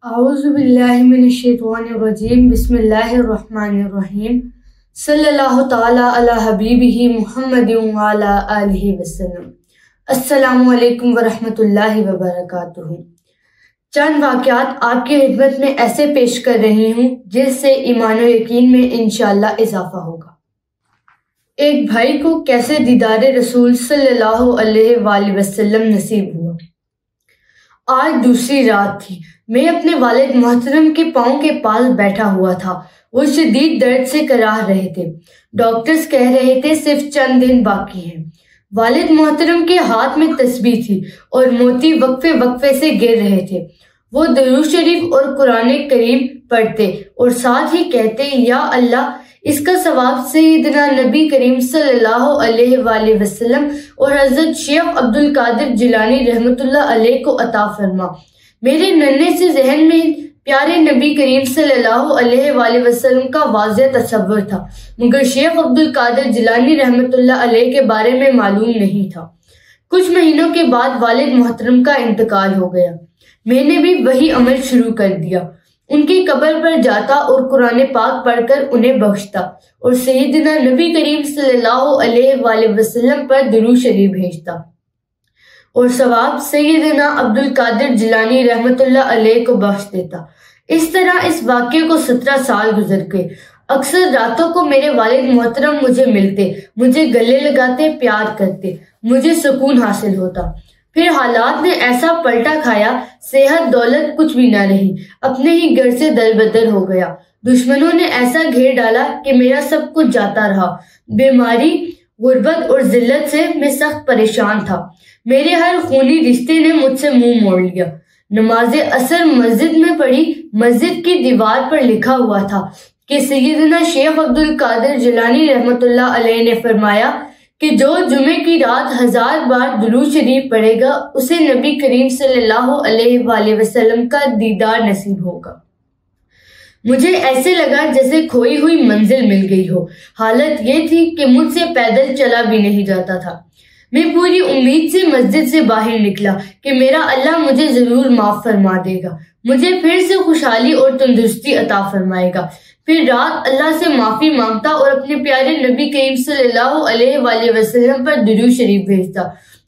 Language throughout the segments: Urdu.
اعوذ باللہ من الشیطان الرجیم بسم اللہ الرحمن الرحیم صلی اللہ تعالی علی حبیبہ محمد وعلی آلہ وسلم۔ السلام علیکم ورحمۃ اللہ وبرکاتہ۔ چند واقعات آپ کی خدمت میں ایسے پیش کر رہی ہوں جس سے ایمان و یقین میں انشاءاللہ اضافہ ہوگا۔ ایک بھائی کو کیسے دیدار رسول صلی اللہ علیہ وآلہ وسلم نصیب ہوا۔ آج دوسری رات تھی، میں اپنے والد محترم کے پاؤں کے پاس بیٹھا ہوا تھا۔ وہ شدید درد سے کراہ رہے تھے۔ ڈاکٹرز کہہ رہے تھے صرف چند دن باقی ہیں۔ والد محترم کے ہاتھ میں تسبیح تھی اور موتی وقفے وقفے سے گر رہے تھے۔ وہ درود شریف اور قرآن کریم پڑھتے اور ساتھ ہی کہتے، یا اللہ اس کا ثواب سیدنا نبی کریم صلی اللہ علیہ وآلہ وسلم اور حضرت شیخ عبد القادر جیلانی رحمۃ اللہ علیہ کو عطا فرما۔ میرے ننھے سے ذہن میں پیارے نبی کریم صلی اللہ علیہ وآلہ وسلم کا واضح تصور تھا، مگر شیخ عبد القادر جیلانی رحمۃ اللہ علیہ کے بارے میں معلوم نہیں تھا۔ کچھ مہینوں کے بعد والد محترم کا انتقال ہو گیا۔ میں نے بھی وہی عمل شروع کر دیا، ان کی قبر پر جاتا اور قرآن پاک پڑھ کر انہیں بخشتا اور سیدنا نبی کریم صلی اللہ علیہ وآلہ وسلم پر درود شریف بھیجتا اور ثواب سیدنا عبد القادر جیلانی رحمۃ اللہ علیہ کو بخش دیتا۔ اس طرح اس واقعے کو 17 سال گزر گئے۔ اکثر راتوں کو میرے والد محترم مجھے ملتے، مجھے گلے لگاتے، پیار کرتے، مجھے سکون حاصل ہوتا۔ پھر حالات نے ایسا پلٹا کھایا، صحت دولت کچھ بھی نہ رہی، اپنے ہی گھر سے دربدر ہو گیا۔ دشمنوں نے ایسا گھیر ڈالا کہ میرا سب کچھ جاتا رہا۔ بیماری، غربت اور ذلت سے میں سخت پریشان تھا۔ میرے ہر خونی رشتے نے مجھ سے منہ موڑ لیا۔ نماز عصر مسجد میں پڑھی، مسجد کی دیوار پر لکھا ہوا تھا کہ سیدنا شیخ عبد القادر جیلانی رحمۃ اللہ علیہ نے فرمایا کہ جو جمعے کی رات 1000 بار درود شریف پڑھے گا اسے نبی کریم صلی اللہ علیہ وآلہ وسلم کا دیدار نصیب ہوگا۔ مجھے ایسے لگا جیسے کھوئی ہوئی منزل مل گئی ہو۔ حالت یہ تھی کہ مجھ سے پیدل چلا بھی نہیں جاتا تھا۔ میں پوری امید سے مسجد سے باہر نکلا کہ میرا اللہ مجھے ضرور معاف فرما دے گا، مجھے پھر سے خوشحالی اور تندرستی عطا فرمائے گا۔ پھر رات اللہ سے معافی مانگتا اور اپنے پیارے نبی کریم صلی اللہ علیہ وآلہ وسلم پر درود شریف بھیجتا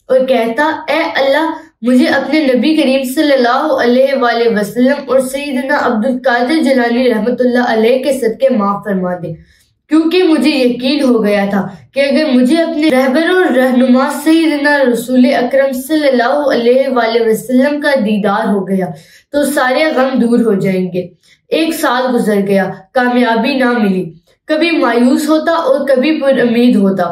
اور کہتا، اے اللہ مجھے اپنے نبی کریم صلی اللہ علیہ وآلہ وسلم اور سیدنا عبد القادر جیلانی رحمۃ اللہ علیہ کے صدقے معاف فرما دے، کیونکہ مجھے یقین ہو گیا تھا کہ اگر مجھے اپنے رہبر اور رہنما سیدنا رسول اکرم صلی اللہ علیہ وآلہ وسلم کا دیدار ہو گیا تو سارے غم دور ہو جائیں گے۔ 1 سال گزر گیا، کامیابی نہ ملی، کبھی مایوس ہوتا اور کبھی پر امید ہوتا۔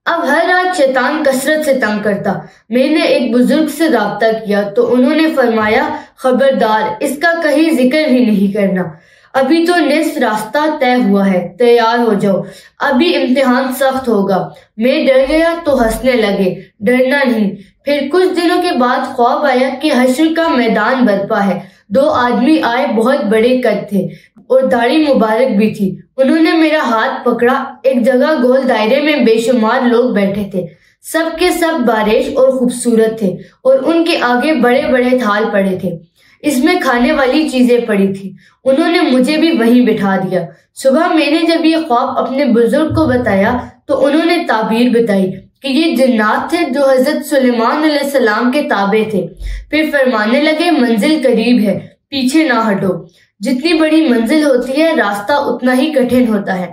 اب ہر رات شیطان کثرت سے تنگ کرتا۔ میں نے ایک بزرگ سے رابطہ کیا تو انہوں نے فرمایا، خبردار اس کا کہیں ذکر ہی نہیں کرنا، ابھی تو نصف راستہ طے ہوا ہے، تیار ہو جاؤ، ابھی امتحان سخت ہوگا۔ میں ڈر گیا تو ہنسنے لگے، ڈرنا نہیں۔ پھر کچھ دنوں کے بعد خواب آیا کہ حشر کا میدان برپا ہے۔ 2 آدمی آئے، بہت بڑے قد تھے اور داڑھی مبارک بھی تھی۔ انہوں نے میرا ہاتھ پکڑا، ایک جگہ گول دائرے میں بے شمار لوگ بیٹھے تھے، سب کے سب باریش اور خوبصورت تھے اور ان کے آگے بڑے بڑے تھال پڑے تھے، اس میں کھانے والی چیزیں پڑی تھی۔ انہوں نے مجھے بھی وہیں بٹھا دیا۔ صبح میں نے جب یہ خواب اپنے بزرگ کو بتایا تو انہوں نے تعبیر بتائی کہ یہ جنات تھے جو حضرت سلیمان علیہ السلام کے تابع تھے۔ پھر فرمانے لگے، منزل قریب ہے، پیچھے نہ ہٹو۔ جتنی بڑی منزل ہوتی ہے راستہ اتنا ہی کٹھن ہوتا ہے۔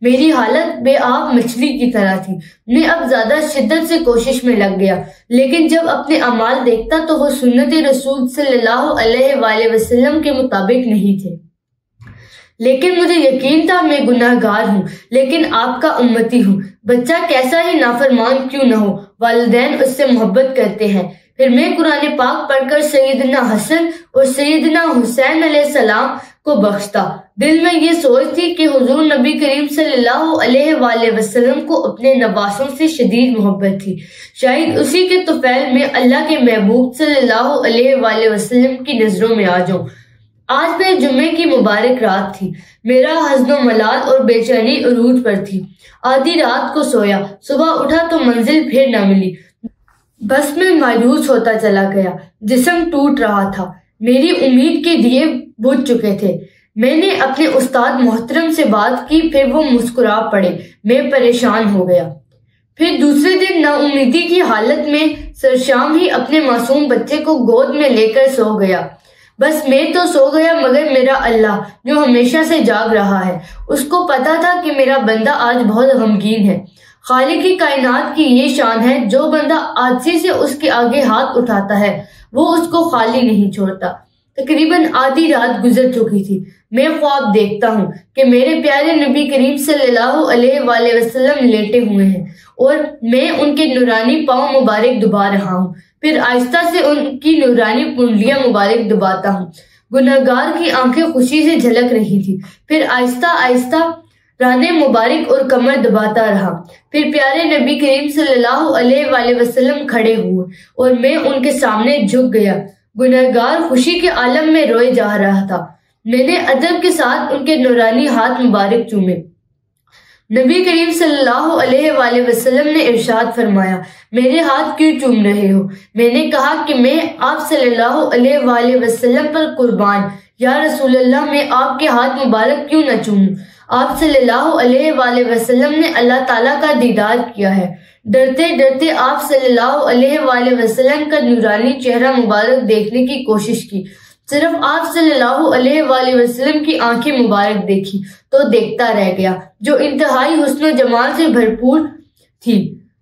میری حالت بے آب مچھلی کی طرح تھی۔ میں اب زیادہ شدت سے کوشش میں لگ گیا، لیکن جب اپنے اعمال دیکھتا تو وہ سنت رسول صلی اللہ علیہ وآلہ وسلم کے مطابق نہیں تھے۔ لیکن مجھے یقین تھا میں گناہ گار ہوں، لیکن آپ کا امتی ہوں۔ بچہ کیسا ہی نافرمان کیوں نہ ہو، والدین اس سے محبت کرتے ہیں۔ پھر میں قرآن پاک پڑھ کر سیدنا حسن اور سیدنا حسین علیہ السلام کو بخشتا۔ دل میں یہ سوچ تھی کہ حضور نبی کریم صلی اللہ علیہ وآلہ وسلم کو اپنے نواسوں سے شدید محبت تھی، شاید اسی کے طفیل میں اللہ کے محبوب صلی اللہ علیہ وآلہ وسلم کی نظروں میں آ جاؤں۔ آج پھر جمعے کی مبارک رات تھی۔ میرا حزن و ملال اور بے چینی عروج پر تھی۔ آدھی رات کو سویا، صبح اٹھا تو منزل پھر نہ ملی۔ بس میں مایوس ہوتا چلا گیا، جسم ٹوٹ رہا تھا۔ میری امید کے دیے بجھ چکے تھے۔ میں نے اپنے استاد محترم سے بات کی، پھر وہ مسکرا پڑے۔ میں پریشان ہو گیا۔ پھر دوسرے دن نا امیدی کی حالت میں سرشام ہی اپنے معصوم بچے کو گود میں لے کر سو گیا۔ بس میں تو سو گیا، مگر میرا اللہ جو ہمیشہ سے جاگ رہا ہے، اس کو پتا تھا کہ میرا بندہ آج بہت غمگین ہے۔ خالق کی کائنات کی یہ شان ہے، جو بندہ عاجزی سے اس کے آگے ہاتھ اٹھاتا ہے وہ اس کو خالی نہیں چھوڑتا۔ تقریباً آدھی رات گزر چکی تھی۔ میں خواب دیکھتا ہوں کہ میرے پیارے نبی کریم صلی اللہ علیہ وآلہ وسلم لیٹے ہوئے ہیں اور میں ان کے نورانی پاؤں مبارک دبا رہا ہوں، پھر آہستہ سے ان کی نورانی کنڈلیاں مبارک دباتا ہوں۔ گنہگار کی آنکھیں خوشی سے جھلک رہی تھی، پھر آہستہ آہستہ رانے مبارک اور کمر دباتا رہا۔ پھر پیارے نبی کریم صلی اللہ علیہ وآلہ وسلم کھڑے ہوئے اور میں ان کے سامنے جھک گیا۔ گنہگار خوشی کے عالم میں روئے جا رہا تھا۔ میں نے ادب کے ساتھ ان کے نورانی ہاتھ مبارک چومے۔ نبی کریم صلی اللہ علیہ وآلہ وسلم نے ارشاد فرمایا، میرے ہاتھ کیوں چوم رہے ہو؟ میں نے کہا کہ میں آپ صلی اللہ علیہ وآلہ وسلم پر قربان، یا رسول اللہ میں آپ کے ہاتھ مبارک کیوں نہ چوموں؟ آپ صلی اللہ علیہ وآلہ وسلم نے اللہ تعالیٰ کا دیدار کیا ہے۔ ڈرتے ڈرتے آپ صلی اللہ علیہ وآلہ وسلم کا نورانی چہرہ مبارک دیکھنے کی کوشش کی۔ صرف آپ صلی اللہ علیہ وآلہ وسلم کی آنکھیں مبارک دیکھی تو دیکھتا رہ گیا، جو انتہائی حسن و جمال سے بھرپور تھی۔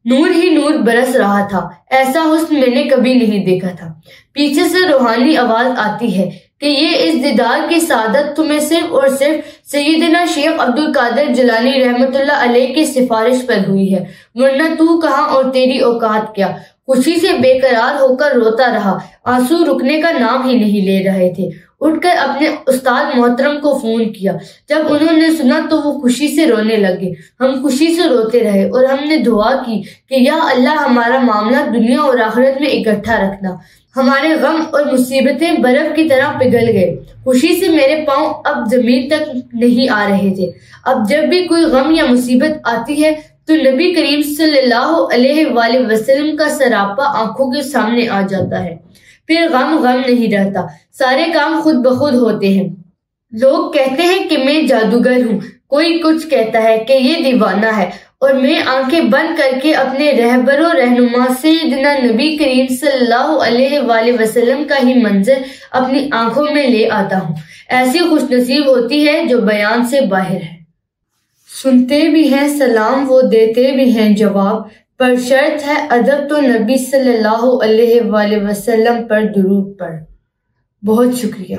نور ہی نور برس رہا تھا، ایسا حسن میں نے کبھی نہیں دیکھا تھا۔ پیچھے سے روحانی آواز آتی ہے کہ یہ اس دیدار کی سعادت تمہیں صرف اور صرف سیدنا شیخ عبد القادر جیلانی رحمۃ اللہ علیہ کی سفارش پر ہوئی ہے، ورنہ تو کہاں اور تیری اوقات کیا۔ خوشی سے بے قرار ہو کر روتا رہا، آنسو رکنے کا نام ہی نہیں لے رہے تھے۔ اٹھ کر اپنے استاد محترم کو فون کیا۔ جب انہوں نے سنا تو وہ خوشی سے رونے لگے۔ ہم خوشی سے روتے رہے اور ہم نے دعا کی کہ یا اللہ ہمارا معاملہ دنیا اور آخرت میں اکٹھا رکھنا۔ ہمارے غم اور مصیبتیں برف کی طرح پگھل گئے۔ خوشی سے میرے پاؤں اب زمین تک نہیں آ رہے تھے۔ اب جب بھی کوئی غم یا مصیبت آتی ہے تو نبی کریم صلی اللہ علیہ وآلہ وسلم کا سراپا آنکھوں کے سامنے آ جاتا ہے۔ پھر غم نہیں رہتا، سارے کام خود بخود ہوتے ہیں۔ لوگ کہتے ہیں کہ میں جادوگر ہوں، کوئی کچھ کہتا ہے کہ یہ دیوانہ ہے، اور میں آنکھیں بند کر کے اپنے رہبر و رہنما سیدنا نبی کریم صلی اللہ علیہ وآلہ وسلم کا ہی منظر اپنی آنکھوں میں لے آتا ہوں۔ ایسی خوش نصیب ہوتی ہے جو بیان سے باہر ہے۔ سنتے بھی ہیں سلام وہ دیتے بھی ہیں جواب، پر شرط ہے ادب تو نبی صلی اللہ علیہ وآلہ وسلم پر درود پڑھ۔ بہت شکریہ۔